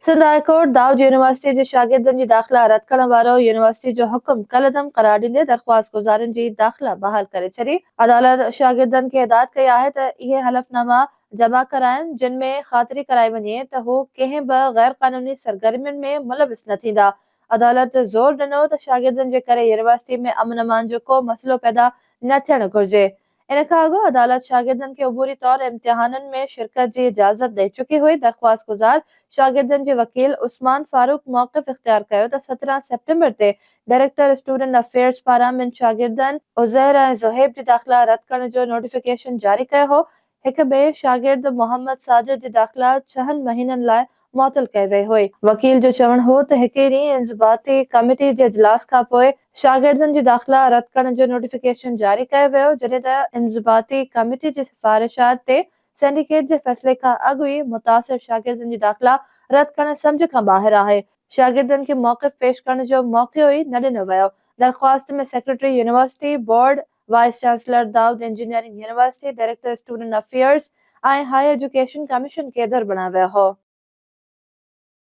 Sindh high court Dawood university जे शागिर्दनि जी दाख़िला रद्द करण वारो यूनिवर्सिटी जो हुकुम कलअदम करार ॾींदे दरख़्वास्त गुज़ारनि जी दाख़िला बहाल करे छॾी। अदालत शागिर्दनि खे हिदायत कई आहे त इहे हलफ़नामा जमा कराइनि जिन में ख़ातिरी कराई वञे त हू कंहिं बि गैर क़ानूनी सरगर्मियुनि में मुलविस न थींदा। अदालत ज़ोर ॾिनो त शागिर्दनि जे करे यूनिवर्सिटी में अमन अमान जो को मसइलो पैदा न थियणु घुरिजे। इन खां अॻु अदालत शागिर्दनि खे अबूरी तौर इम्तिहाननि में शिरकत जी इजाज़त ॾेई चुकी हुई। दरख़्वास्त गुज़ार शागिर्दनि जे वकील उस्मान फारूक मौक़िफ़ इख़्तियार कयो त 17 सेप्टेम्बर ते डायरेक्टर स्टूडेंट अफेयर्स पारां ॿिनि शागिर्दनि उज़ैर ऐं ज़ुहैब जी दाख़िला रद्द करण जो नोटिफिकेशन जारी कयो हो। हिक ॿिए शागिर्द मोहम्मद साजिद जी दाख़िला 6 महीननि लाइ मुअतल कई वई हुई। वकील जो चवणु हो त हिक ॾींहुं इंज़िबाती कमेटी जे इजलास खां पोइ शागिर्दनि जी दाख़िला रद्द करण जो नोटिफिकेशन जारी कयो वियो, जॾहिं त इंज़िबाती कमेटी जी सिफ़ारिशात ते सिंडिकेट जे फ़ैसिले खां अॻु ई मुतासिर शागिर्दनि जी दाख़िला रद्द करण सम्झ खां ॿाहिरि आहे। शागिर्दनि खे मौक़िफ़ पेश करण जो मौक़ो ई न ॾिनो वियो। दरख़्वास्त में secretary university board, vice chancellor Dawood engineering university, director student affairs ऐं हाई एजुकेशन कमीशन खे दर बणायो वियो हो।